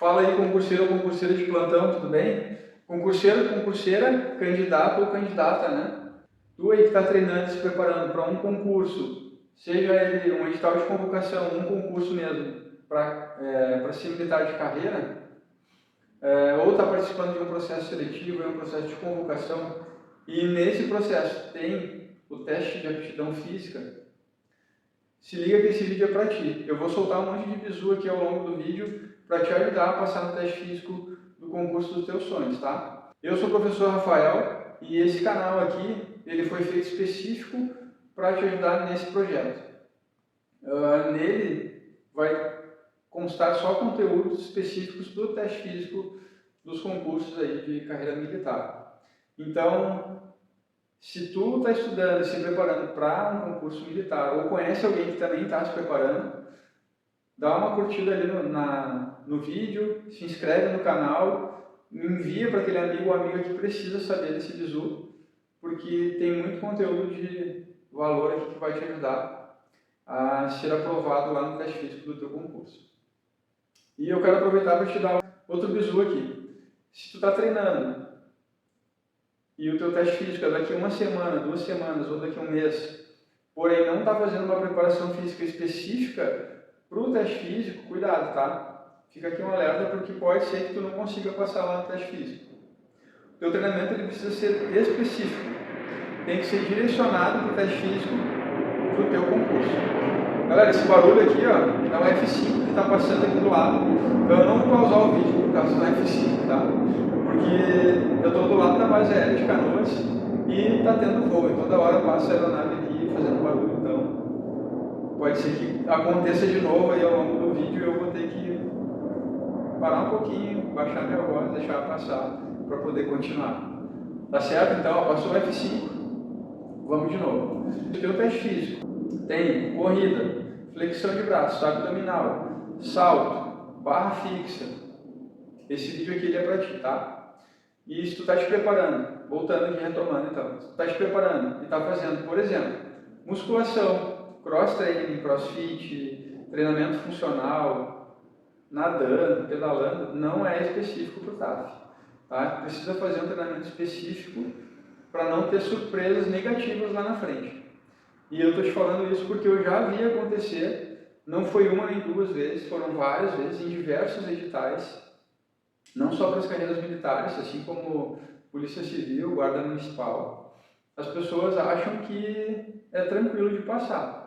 Fala aí, concurseiro ou concurseira de plantão, tudo bem? Concurseiro, concurseira, candidato ou candidata, né? Tu aí que está treinando, se preparando para um concurso, seja ele um edital de convocação, um concurso mesmo, para ser militar de carreira, ou está participando de um processo seletivo, um processo de convocação, e nesse processo tem o teste de aptidão física, se liga que esse vídeo é para ti. Eu vou soltar um monte de bizu aqui ao longo do vídeo para te ajudar a passar no teste físico do concurso dos teus sonhos, tá? Eu sou o professor Rafael e esse canal aqui, ele foi feito específico para te ajudar nesse projeto. Nele vai constar só conteúdos específicos do teste físico dos concursos aí de carreira militar. Então, se tu está estudando e se preparando para um concurso militar ou conhece alguém que também está se preparando, dá uma curtida ali no vídeo, se inscreve no canal, envia para aquele amigo ou amiga que precisa saber desse bizu, porque tem muito conteúdo de valor aqui que vai te ajudar a ser aprovado lá no teste físico do teu concurso. E eu quero aproveitar para te dar outro bizu aqui. Se tu está treinando e o teu teste físico é daqui uma semana, 2 semanas ou daqui um mês, porém não está fazendo uma preparação física específica para o teste físico, cuidado, tá? Fica aqui um alerta porque pode ser que tu não consiga passar lá no teste físico. O teu treinamento ele precisa ser específico, tem que ser direcionado para o teste físico do teu concurso. Galera, esse barulho aqui ó, é um F5 que está passando aqui do lado, então eu não vou pausar o vídeo por causa do F5, tá? Porque eu estou do lado da base aérea de Canoas e está tendo voo, e toda hora passa a aeronave aqui fazendo barulho, então pode ser que aconteça de novo aí ao longo do vídeo e eu vou ter que parar um pouquinho, baixar minha voz, deixar passar para poder continuar. Tá certo? Então, ó, passou o F5, vamos de novo. O teu teste físico tem corrida, flexão de braço, abdominal, salto, barra fixa. Esse vídeo aqui ele é para ti, tá? E se tu está te preparando, voltando aqui, retomando então, se tu está te preparando e está fazendo, por exemplo, musculação, cross training, crossfit, treinamento funcional, nadando, pedalando, não é específico para o TAF. Tá? Precisa fazer um treinamento específico para não ter surpresas negativas lá na frente. E eu estou te falando isso porque eu já vi acontecer, não foi uma nem 2 vezes, foram várias vezes, em diversos editais, não só para as carreiras militares, assim como Polícia Civil, Guarda Municipal. As pessoas acham que é tranquilo de passar.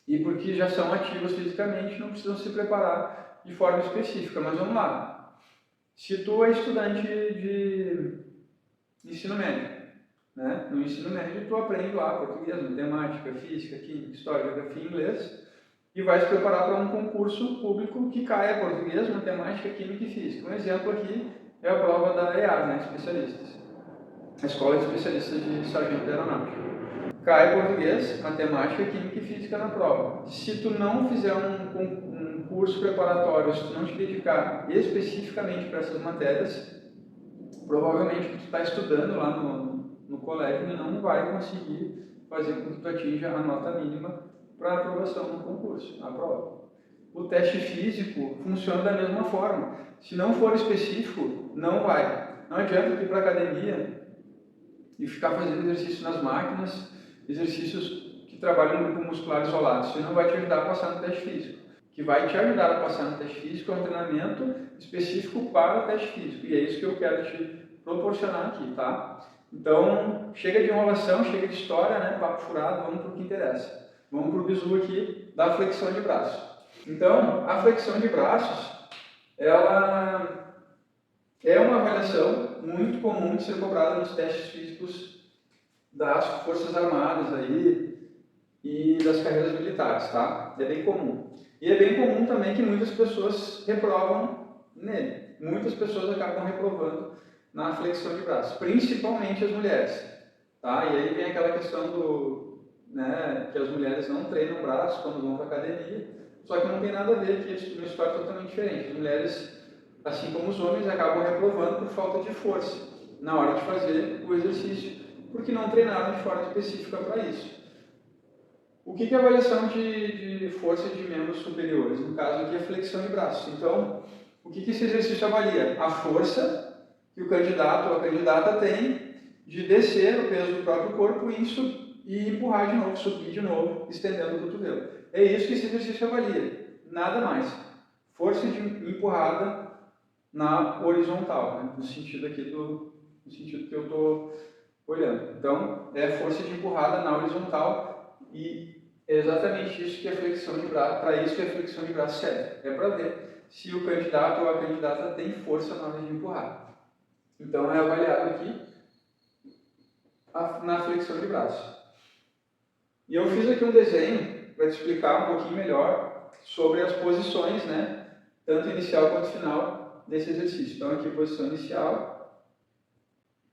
E porque já são ativas fisicamente, não precisam se preparar de forma específica. Mas vamos lá. Se tu é estudante de ensino médio, né? No ensino médio tu aprende lá português, matemática, física, química, história, geografia e inglês e vai se preparar para um concurso público que caia português, matemática, química e física. Um exemplo aqui é a prova da EAR, né? Especialistas. A Escola de Especialistas de Sargento de Aeronáutica. Cai português, matemática, química e física na prova. Se tu não fizer um curso preparatório, se tu não te dedicar especificamente para essas matérias, provavelmente o que tu está estudando lá no colégio não vai conseguir fazer com que tu atinja a nota mínima para aprovação no concurso, na prova. O teste físico funciona da mesma forma. Se não for específico, não vai. Não adianta tu ir para a academia e ficar fazendo exercício nas máquinas, exercícios que trabalham no grupo muscular isolado. Isso não vai te ajudar a passar no teste físico. O que vai te ajudar a passar no teste físico é um treinamento específico para o teste físico. E é isso que eu quero te proporcionar aqui, tá? Então, chega de enrolação, chega de história, né? Papo furado, vamos para o que interessa. Vamos para o bizu aqui da flexão de braço. Então, a flexão de braços, ela é uma avaliação muito comum de ser cobrada nos testes físicos das Forças Armadas aí e das carreiras militares, tá? É bem comum. E é bem comum também que muitas pessoas reprovam nele. Muitas pessoas acabam reprovando na flexão de braços, principalmente as mulheres, tá? E aí vem aquela questão que as mulheres não treinam braços quando vão para a academia, só que não tem nada a ver, que é uma história totalmente diferente. As mulheres, assim como os homens, acabam reprovando por falta de força na hora de fazer o exercício, porque não treinaram de forma específica para isso. O que é avaliação de força de membros superiores? No caso aqui, a flexão de braços. Então, O que esse exercício avalia? A força que o candidato ou a candidata tem de descer o peso do próprio corpo e empurrar de novo, subir de novo, estendendo o cotovelo. É isso que esse exercício avalia, nada mais. Força de empurrada na horizontal, né? No sentido aqui no sentido que eu estou olhando. Então, é força de empurrada na horizontal e é exatamente isso que a flexão de braço, para isso que a flexão de braço serve. É para ver se o candidato ou a candidata tem força na hora de empurrar. Então, é avaliado aqui na flexão de braço. E eu fiz aqui um desenho para te explicar um pouquinho melhor sobre as posições, né, tanto inicial quanto final desse exercício. Então, aqui a posição inicial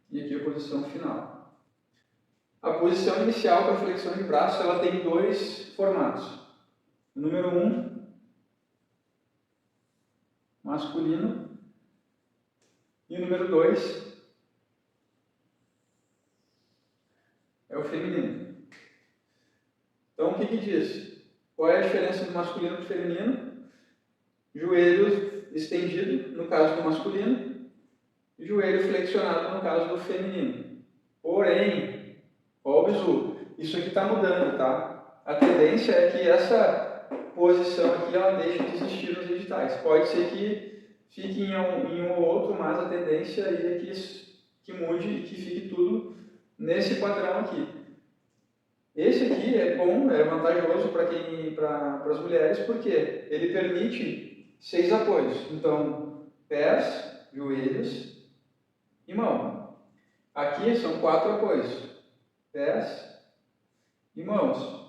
e aqui a posição final. A posição inicial para flexão de braço, ela tem dois formatos. O número 1, masculino, e o número 2 é o feminino. Então, o que diz? Qual é a diferença do masculino para o feminino? Joelho estendido, no caso do masculino, e joelho flexionado, no caso do feminino. Porém, ó o bizu, isso aqui está mudando, tá? A tendência é que essa posição aqui, ela deixe de existir nos editais. Pode ser que fique em um ou outro, mas a tendência aí é que mude e que fique tudo nesse padrão aqui. Esse aqui é bom, é vantajoso para as mulheres, porque ele permite 6 apoios. Então, pés, joelhos e mão. Aqui são 4 apoios. Pés e mãos.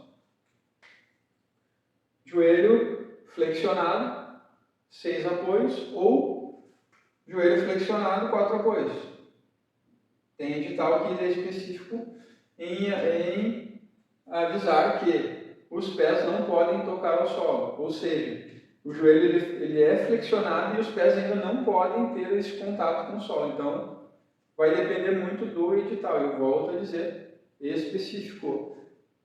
Joelho flexionado, 6 apoios, ou joelho flexionado, 4 apoios. Tem edital que é específico em avisar que os pés não podem tocar o solo, ou seja, o joelho ele é flexionado e os pés ainda não podem ter esse contato com o solo. Então, vai depender muito do edital. Eu volto a dizer, específico.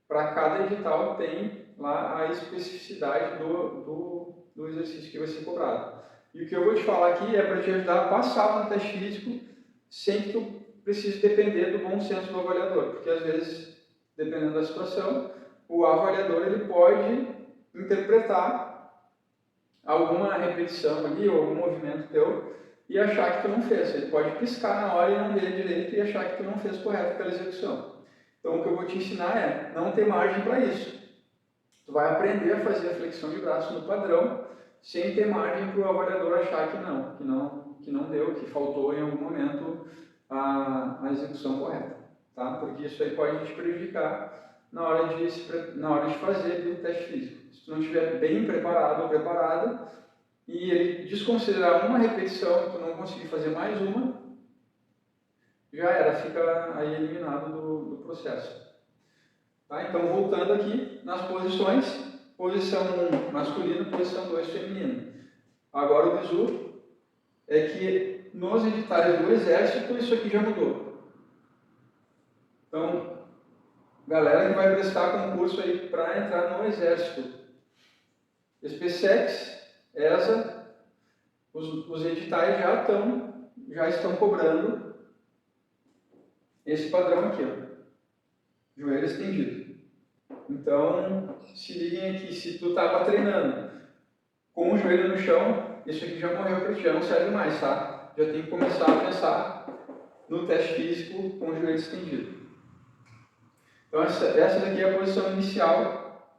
Para cada edital tem lá a especificidade do exercício que vai ser cobrado. E o que eu vou te falar aqui é para te ajudar a passar no teste físico sem que tu precise depender do bom senso do avaliador, porque às vezes, dependendo da situação, o avaliador ele pode interpretar alguma repetição ali ou algum movimento teu e achar que tu não fez. Ele pode piscar na hora e não ver direito e achar que tu não fez correto aquela execução. Então, o que eu vou te ensinar é não ter margem para isso. Tu vai aprender a fazer a flexão de braço no padrão sem ter margem para o avaliador achar que não deu, que faltou em algum momento a execução correta, tá? Porque isso aí pode te prejudicar na hora de fazer o teste físico. Se tu não estiver bem preparado ou preparada e ele desconsiderar uma repetição e tu não conseguir fazer mais uma, já era, fica aí eliminado do processo. Tá? Então, voltando aqui nas posições, posição 1 masculino, posição 2 feminino. Agora o bizu é que nos editais do Exército isso aqui já mudou. Então, galera que vai prestar concurso aí para entrar no Exército, SpaceX, ESA, os editais já estão cobrando esse padrão aqui, ó. Joelho estendido. Então, se liguem aqui, se tu estava treinando com o joelho no chão, isso aqui já morreu para ti, já não serve mais, tá? Já tem que começar a pensar no teste físico com o joelho estendido. Então, essa daqui é a posição inicial,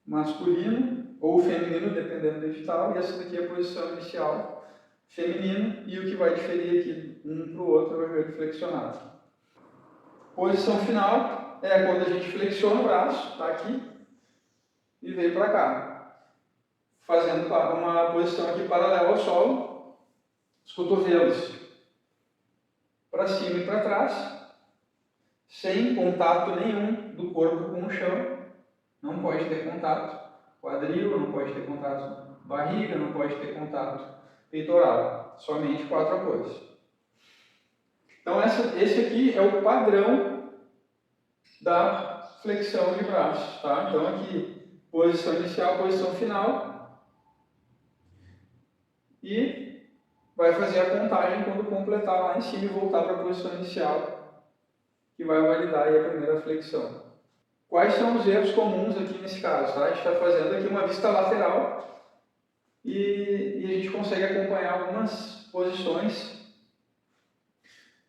masculino ou feminino, dependendo do edital, e essa daqui é a posição inicial, feminino, e o que vai diferir aqui um para o outro é o joelho flexionado. Posição final é quando a gente flexiona o braço, tá aqui, e veio para cá, fazendo uma posição aqui paralela ao solo, os cotovelos para cima e para trás, sem contato nenhum do corpo com o chão, não pode ter contato quadril, não pode ter contato barriga, não pode ter contato peitoral, somente 4 apoios. Então, esse aqui é o padrão da flexão de braços, tá? Então, aqui, posição inicial, posição final. e vai fazer a contagem quando completar lá em cima e voltar para a posição inicial, que vai validar aí a primeira flexão. Quais são os erros comuns aqui nesse caso? Tá? A gente está fazendo aqui uma vista lateral e a gente consegue acompanhar algumas posições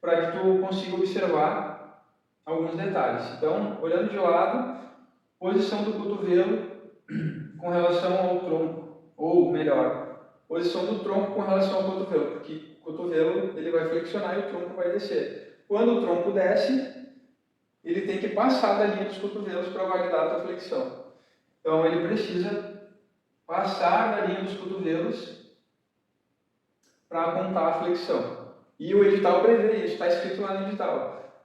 para que tu consiga observar alguns detalhes. Então, olhando de lado, posição do cotovelo com relação ao tronco, ou melhor, posição do tronco com relação ao cotovelo, porque o cotovelo ele vai flexionar e o tronco vai descer. Quando o tronco desce, ele tem que passar da linha dos cotovelos para validar a tua flexão. Então, ele precisa passar da linha dos cotovelos para contar a flexão. E o edital prevê isso, está escrito lá no edital.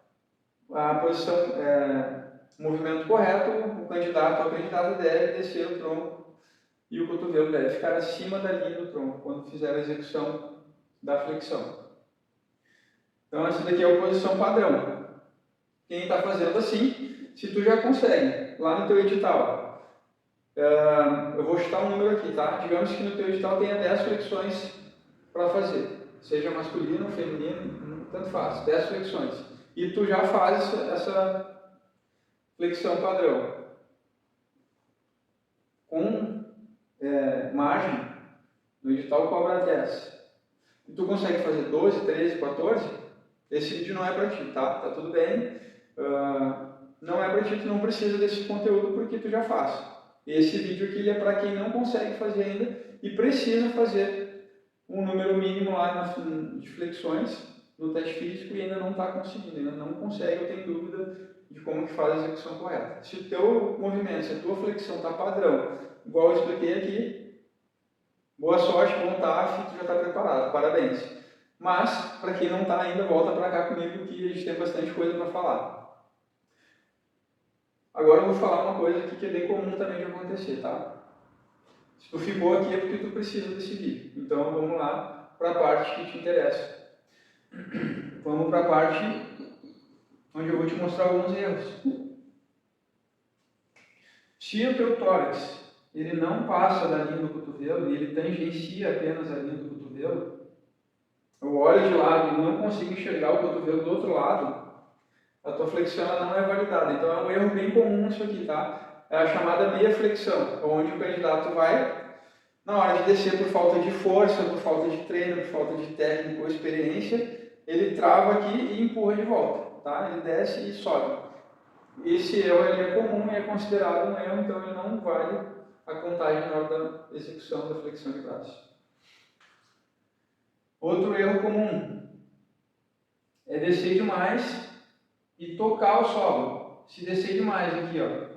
A posição, o movimento correto, o candidato ou a candidata deve descer o tronco e o cotovelo deve ficar acima da linha do tronco quando fizer a execução da flexão. Então, essa daqui é a posição padrão. Quem está fazendo assim, se tu já consegue, lá no teu edital, eu vou chutar um número aqui, tá? Digamos que no teu edital tenha 10 flexões para fazer, seja masculino ou feminino, tanto faz, 10 flexões. E tu já faz essa flexão padrão. Com margem, no edital cobra 10. E tu consegue fazer 12, 13, 14, esse vídeo não é para ti, tá? Tá tudo bem. Não é para ti, tu não precisa desse conteúdo porque tu já faz. Esse vídeo aqui é para quem não consegue fazer ainda e precisa fazer um número mínimo lá de flexões no teste físico e ainda não está conseguindo, ainda não consegue ou tem dúvida de como que faz a execução correta. Se o teu movimento, se a tua flexão está padrão, igual eu expliquei aqui, boa sorte, bom TAF, tu já está preparado, parabéns. Mas, para quem não está ainda, volta para cá comigo que a gente tem bastante coisa para falar. Agora eu vou falar uma coisa aqui que é bem comum também de acontecer, tá? Se tu ficou aqui é porque tu precisa desse vídeo. Então vamos lá para a parte que te interessa. Vamos para a parte onde eu vou te mostrar alguns erros. Se o teu tórax ele não passa da linha do cotovelo e ele tangencia apenas a linha do cotovelo, eu olho de lado e não consigo enxergar o cotovelo do outro lado, a tua flexão não é validada. Então é um erro bem comum isso aqui, tá? É a chamada meia flexão, onde o candidato vai, na hora de descer por falta de força, por falta de treino, por falta de técnica ou experiência, ele trava aqui e empurra de volta, tá? Ele desce e sobe. Esse erro é comum e é considerado um erro, então ele não vale a contagem na hora da execução da flexão de braço. Outro erro comum é descer demais e tocar o solo. Se descer demais aqui, ó,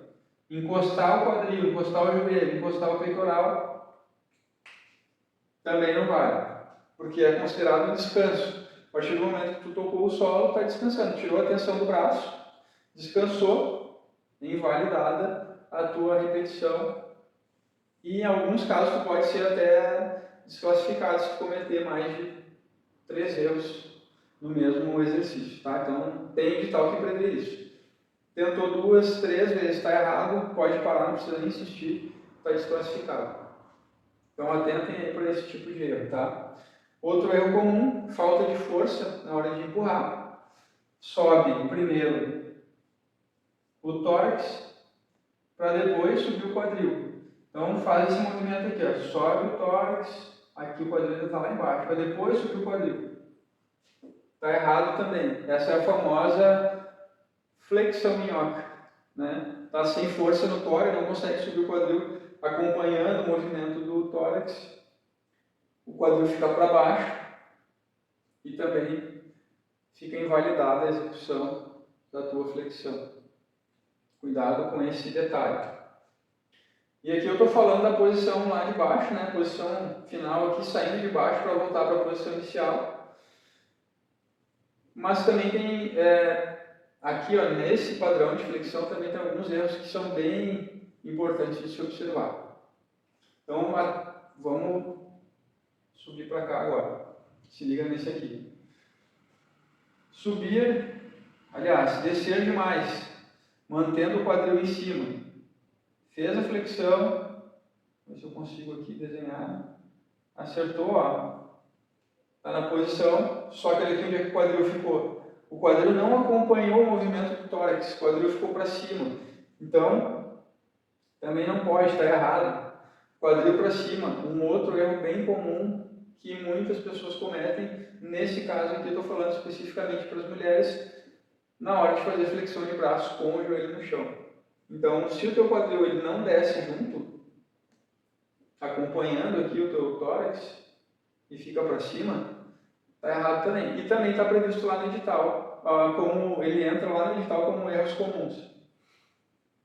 encostar o quadril, encostar o joelho, encostar o peitoral, também não vale, porque é considerado um descanso. A partir do momento que tu tocou o solo, está descansando, tirou a tensão do braço, descansou, invalidada a tua repetição. E em alguns casos tu pode ser até desclassificado se tu cometer mais de 3 erros no mesmo exercício, tá? Então tem edital que prevê isso. Tentou 2, 3 vezes, está errado, pode parar, não precisa nem insistir, está desclassificado. Então atentem aí para esse tipo de erro, tá? Outro erro comum, falta de força na hora de empurrar. Sobe primeiro o tórax para depois subir o quadril. Então faz esse movimento aqui, ó. Sobe o tórax, aqui o quadril ainda está lá embaixo, para depois subir o quadril. Está errado também. Essa é a famosa flexão minhoca, né? Está sem força no tórax, não consegue subir o quadril acompanhando o movimento do tórax. O quadril fica para baixo e também fica invalidada a execução da tua flexão. Cuidado com esse detalhe. E aqui eu estou falando da posição lá de baixo, né? Posição final aqui, saindo de baixo para voltar para a posição inicial. Mas também tem, aqui ó, nesse padrão de flexão também tem alguns erros que são bem importantes de se observar. Então vamos subir para cá agora. Se liga nesse aqui. Subir, aliás, descer demais, mantendo o quadril em cima. Fez a flexão, ver se eu consigo aqui desenhar. Acertou, ó. Está na posição, só que aqui onde é que o quadril ficou? O quadril não acompanhou o movimento do tórax, o quadril ficou para cima. Então, também não pode, está errado. Quadril para cima, um outro erro bem comum que muitas pessoas cometem. Nesse caso aqui, estou falando especificamente para as mulheres, na hora de fazer flexão de braço com o joelho no chão. Então, se o teu quadril ele não desce junto, acompanhando aqui o teu tórax, e fica para cima, está errado também. E também está previsto lá no edital, como ele entra lá no edital como erros comuns.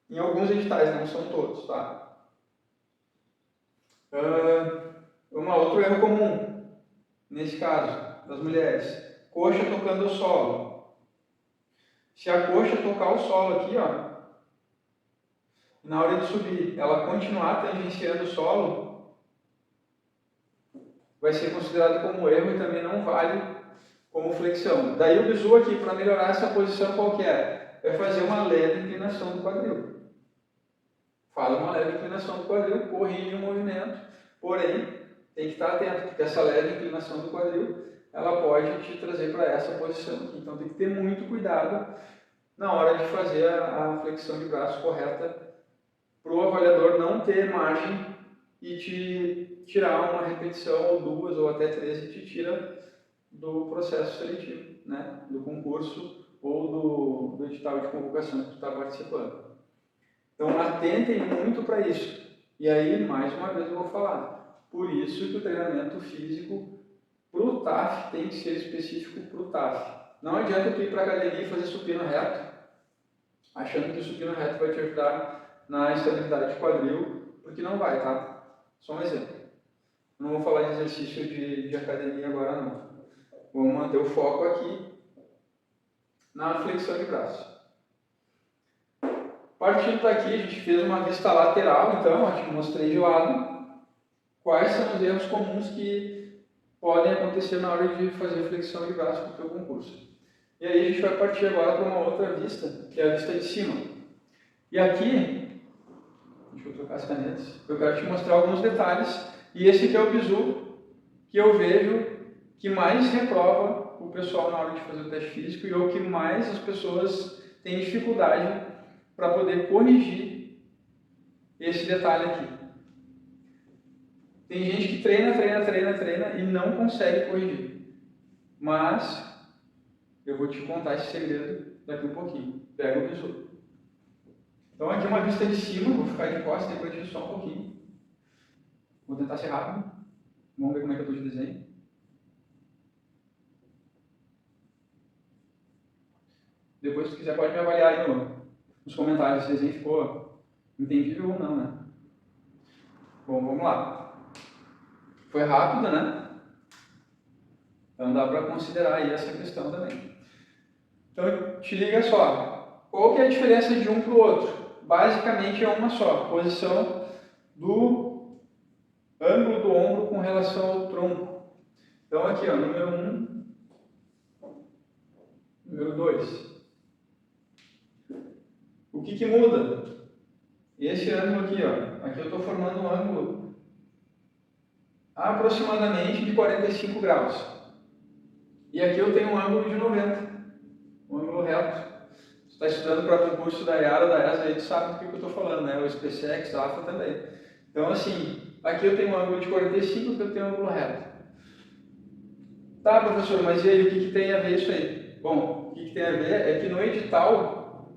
Em alguns editais, não são todos, tá? Outro erro comum, nesse caso, das mulheres, coxa tocando o solo. Se a coxa tocar o solo aqui, ó, na hora de subir, ela continuar tangenciando o solo, vai ser considerado como erro e também não vale como flexão. Daí o bizu aqui, para melhorar essa posição, qual que é? É fazer uma leve inclinação do quadril. Faz uma leve inclinação do quadril, corrige o movimento, porém, tem que estar atento, porque essa leve inclinação do quadril, ela pode te trazer para essa posição aqui. Então tem que ter muito cuidado na hora de fazer a flexão de braço correta, para o avaliador não ter margem e te tirar uma repetição, ou duas, ou até três, e te tira do processo seletivo, né? Do concurso ou do edital de convocação que tu está participando. Então, atentem muito para isso. E aí, mais uma vez, eu vou falar. Por isso que o treinamento físico para o TAF tem que ser específico para o TAF. Não adianta tu ir para a academia e fazer supino reto, achando que o supino reto vai te ajudar na estabilidade de quadril, porque não vai, tá? Só um exemplo. Não vou falar de exercício de academia agora, não. Vamos manter o foco aqui na flexão de braço. Partindo daqui, a gente fez uma vista lateral, então, eu te mostrei de lado quais são os erros comuns que podem acontecer na hora de fazer flexão de braço para o teu concurso. E aí a gente vai partir agora para uma outra vista, que é a vista de cima. E aqui, deixa eu trocar as canetas, eu quero te mostrar alguns detalhes, e esse aqui é o bizu que eu vejo que mais reprova o pessoal na hora de fazer o teste físico e é o que mais as pessoas têm dificuldade para poder corrigir esse detalhe aqui. Tem gente que treina e não consegue corrigir. Mas eu vou te contar esse segredo daqui um pouquinho. Pega o bizu. Então aqui é uma vista de cima, vou ficar de costas, depois disso só um pouquinho. Vou tentar ser rápido. Vamos ver como é que eu estou de desenho. Depois, se quiser, pode me avaliar aí nos comentários se o desenho ficou entendível ou não, né? Bom, vamos lá. Foi rápido, né? Então dá para considerar aí essa questão também. Então, te liga só. Qual que é a diferença de um para o outro? Basicamente é uma só. Posição do ângulo do ombro com relação ao tronco. Então aqui, ó, número 1, número 2. O que muda? Esse ângulo aqui, ó. Aqui eu estou formando um ângulo aproximadamente de 45 graus. E aqui eu tenho um ângulo de 90. Um ângulo reto. Você está estudando para concurso da IARA, da ESA, aí tu sabe do que eu estou falando, né? O SpaceX, AFA também. Então, assim, aqui eu tenho um ângulo de 45, aqui eu tenho um ângulo reto. Tá, professor, mas e aí, o que tem a ver isso aí? Bom, o que tem a ver é que no edital,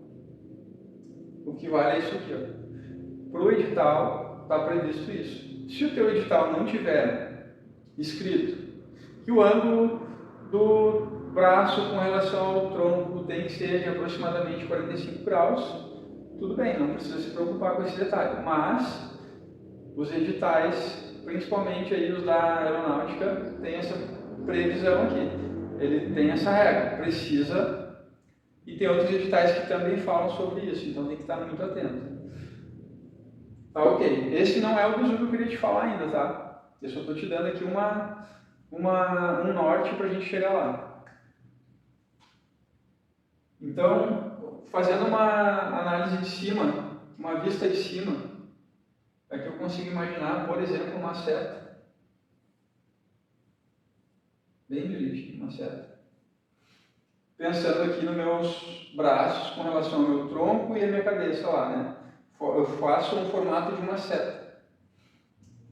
o que vale é isso aqui, ó. Para o edital, está previsto isso. Se o teu edital não tiver escrito que o ângulo do braço com relação ao tronco tem que ser de aproximadamente 45 graus, tudo bem, não precisa se preocupar com esse detalhe. Mas os editais, principalmente aí os da aeronáutica, tem essa previsão aqui. Ele tem essa regra, precisa. E tem outros editais que também falam sobre isso, então tem que estar muito atento. Tá, ok. Esse não é o bizu que eu queria te falar ainda, tá? Eu só estou te dando aqui um norte para a gente chegar lá. Então, fazendo uma análise de cima, uma vista de cima, aqui eu consigo imaginar, por exemplo, uma seta. bem direitinho, uma seta. Pensando aqui nos meus braços com relação ao meu tronco e a minha cabeça lá, né? Eu faço um formato de uma seta.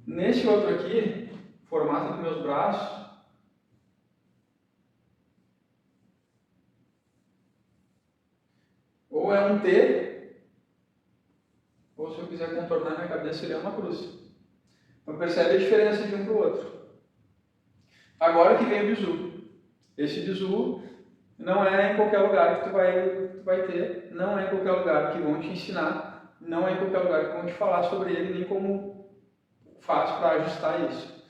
Nesse outro aqui, formato dos meus braços, ou é um T, ou se eu quiser contornar minha cabeça, ele é uma cruz. Então percebe a diferença de um para o outro. Agora que vem o bizu. Esse bizu não é em qualquer lugar que tu vai ter, não é em qualquer lugar que vão te ensinar, não é em qualquer lugar que vão te falar sobre ele, nem como faz para ajustar isso.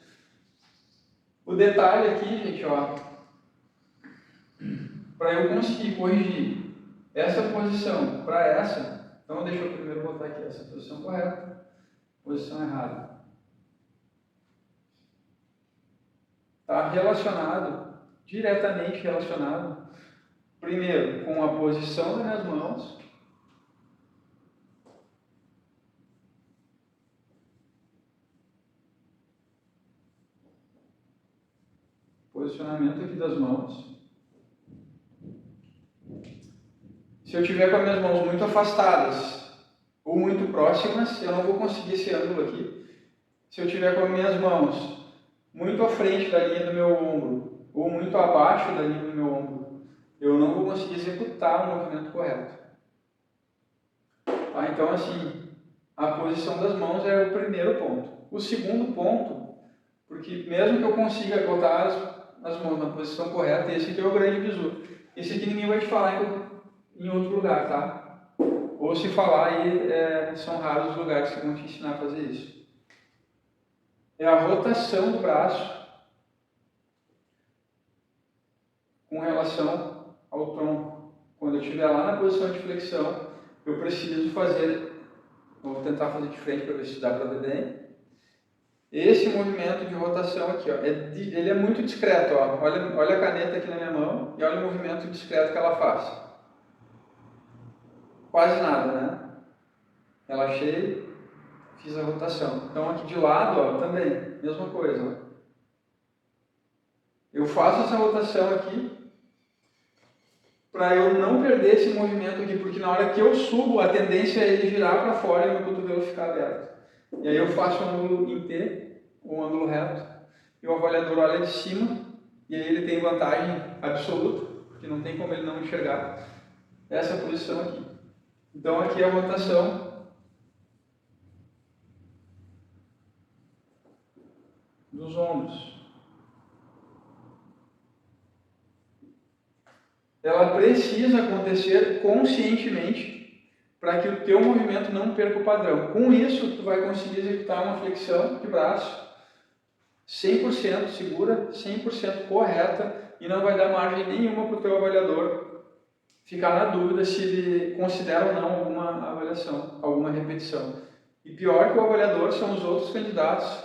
O detalhe aqui, gente, ó, para eu conseguir corrigir essa posição para essa, então deixa eu primeiro botar aqui essa posição correta, posição errada. Está relacionado, diretamente relacionado, primeiro com a posição das minhas mãos, posicionamento aqui das mãos. Se eu tiver com as minhas mãos muito afastadas ou muito próximas, eu não vou conseguir esse ângulo aqui. Se eu tiver com as minhas mãos muito à frente da linha do meu ombro ou muito abaixo da linha do meu ombro, eu não vou conseguir executar o movimento correto. Tá? Então, assim, a posição das mãos é o primeiro ponto. O segundo ponto, porque mesmo que eu consiga botar as mãos na posição correta, esse aqui é o grande bizu. Esse aqui ninguém vai te falar em outro lugar, tá? Ou se falar aí, são raros os lugares que vão te ensinar a fazer isso. É a rotação do braço com relação ao tronco. Quando eu estiver lá na posição de flexão, eu preciso fazer, vou tentar fazer de frente para ver se dá para ver bem. Esse movimento de rotação aqui, ó, ele é muito discreto. Ó. Olha a caneta aqui na minha mão e olha o movimento discreto que ela faz. Quase nada, né? Relaxei, fiz a rotação. Então aqui de lado, ó, também, mesma coisa. Ó. Eu faço essa rotação aqui para eu não perder esse movimento aqui, porque na hora que eu subo, a tendência é ele virar para fora e o meu cotovelo ficar aberto. E aí eu faço um ângulo em T, um ângulo reto, e o avaliador olha de cima, e aí ele tem vantagem absoluta, porque não tem como ele não enxergar essa posição aqui. Então aqui é a rotação dos ombros. Ela precisa acontecer conscientemente para que o teu movimento não perca o padrão. Com isso, tu vai conseguir executar uma flexão de braço 100% segura, 100% correta e não vai dar margem nenhuma para o teu avaliador ficar na dúvida se ele considera ou não alguma avaliação, alguma repetição. E pior que o avaliador são os outros candidatos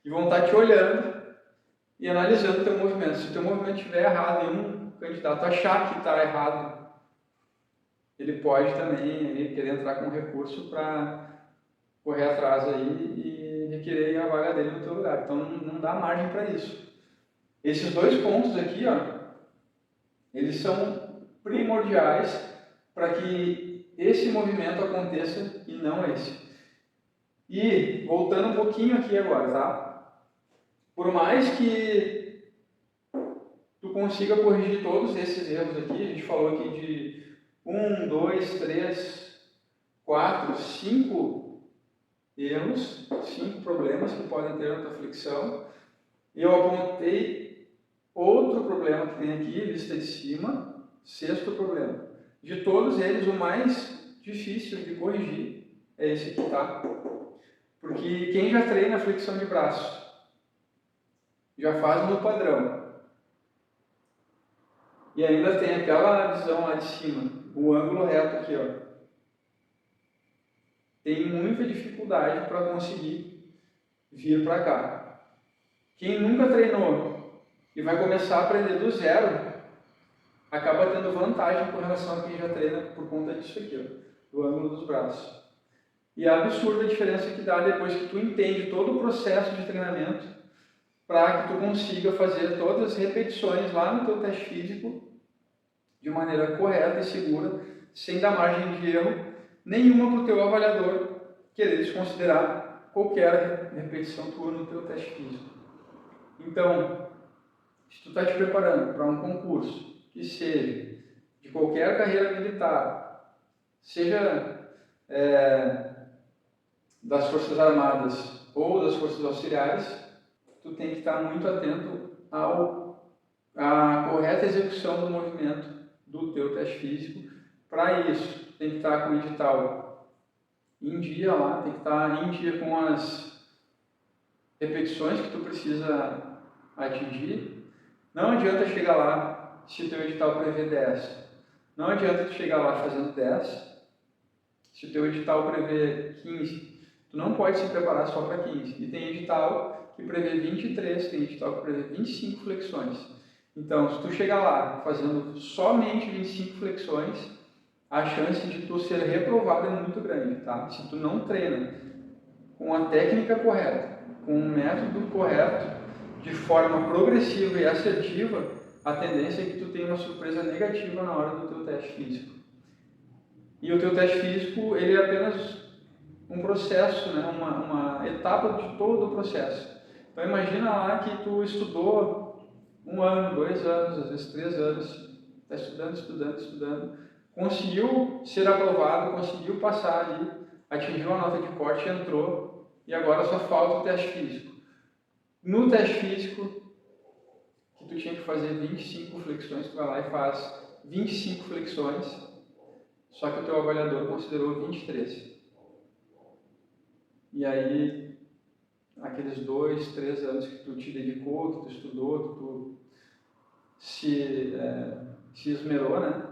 que vão estar te olhando e analisando o teu movimento. Se o teu movimento estiver errado e um candidato achar que está errado, ele pode também querer entrar com recurso para correr atrás aí e requerer a vaga dele no teu lugar. Então não dá margem para isso. Esses dois pontos aqui, ó, eles são primordiais para que esse movimento aconteça e não esse. E voltando um pouquinho aqui agora, tá? Por mais que tu consiga corrigir todos esses erros aqui, a gente falou aqui de 1, 2, 3, 4, 5 erros, 5 problemas que podem ter na tua flexão. Eu apontei outro problema que tem aqui, lista de cima, sexto problema. De todos eles, o mais difícil de corrigir é esse aqui, tá? Porque quem já treina flexão de braço, já faz no padrão, e ainda tem aquela visão lá de cima, o ângulo reto aqui, ó, tem muita dificuldade para conseguir vir para cá. Quem nunca treinou e vai começar a aprender do zero, acaba tendo vantagem com relação a quem já treina por conta disso aqui, ó, do ângulo dos braços. E é absurda a diferença que dá depois que tu entende todo o processo de treinamento para que tu consiga fazer todas as repetições lá no teu teste físico de maneira correta e segura, sem dar margem de erro nenhuma para o teu avaliador querer desconsiderar qualquer repetição tua no teu teste físico. Então, se tu está te preparando para um concurso que seja de qualquer carreira militar, seja das Forças Armadas ou das Forças Auxiliares, tu tem que estar muito atento à correta execução do movimento do teu teste físico. Para isso, tem que estar com o edital em dia lá, tem que estar em dia com as repetições que tu precisa atingir. Não adianta chegar lá se o teu edital prevê 10. Não adianta tu chegar lá fazendo 10. Se o teu edital prevê 15, tu não pode se preparar só para 15. E tem edital que prevê 23, tem edital que prevê 25 flexões. Então, se tu chegar lá fazendo somente 25 flexões, a chance de tu ser reprovado é muito grande, tá? Se tu não treina com a técnica correta, com o método correto, de forma progressiva e assertiva, a tendência é que tu tenha uma surpresa negativa na hora do teu teste físico. E o teu teste físico, ele é apenas um processo, né? uma etapa de todo o processo. Então imagina lá que tu estudou 1 ano, 2 anos, às vezes 3 anos, está estudando, conseguiu ser aprovado, conseguiu passar ali, atingiu a nota de corte, entrou, e agora só falta o teste físico. No teste físico, que tu tinha que fazer 25 flexões, tu vai lá e faz 25 flexões, só que o teu avaliador considerou 23. E aí, aqueles 2, 3 anos que tu te dedicou, que tu estudou, que tu se esmerou, né,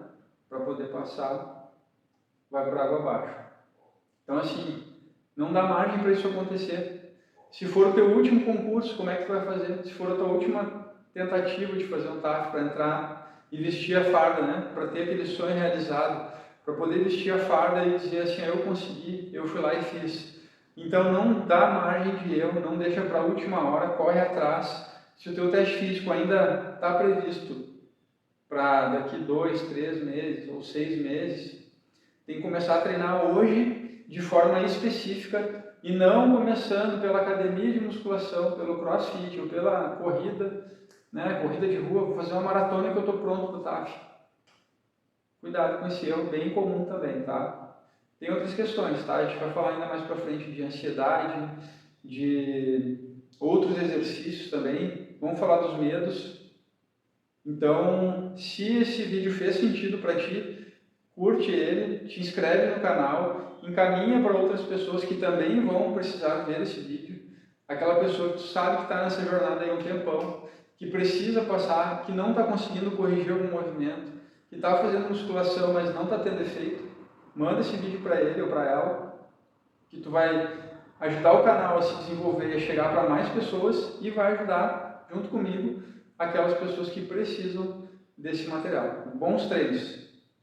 para poder passar, vai por água abaixo. Então, assim, não dá margem para isso acontecer. Se for o teu último concurso, como é que tu vai fazer? Se for a tua última tentativa de fazer um TAF para entrar e vestir a farda, né, para ter aquele sonho realizado, para poder vestir a farda e dizer assim, eu consegui, eu fui lá e fiz. Então não dá margem de erro, não deixa para a última hora, corre atrás. Se o teu teste físico ainda está previsto para daqui 2, 3 meses ou 6 meses, tem que começar a treinar hoje de forma específica e não começando pela academia de musculação, pelo crossfit ou pela corrida, né, corrida de rua, vou fazer uma maratona que eu estou pronto para o TAF. Cuidado com esse erro, bem comum também, tá? Tem outras questões, tá? A gente vai falar ainda mais para frente de ansiedade, de outros exercícios também. Vamos falar dos medos. Então, se esse vídeo fez sentido para ti, curte ele, te inscreve no canal, encaminha para outras pessoas que também vão precisar ver esse vídeo. Aquela pessoa que tu sabe que está nessa jornada aí há um tempão, que precisa passar, que não está conseguindo corrigir algum movimento, que está fazendo musculação, mas não está tendo efeito. Manda esse vídeo para ele ou para ela, que tu vai ajudar o canal a se desenvolver e a chegar para mais pessoas e vai ajudar, junto comigo, aquelas pessoas que precisam desse material. Bons treinos!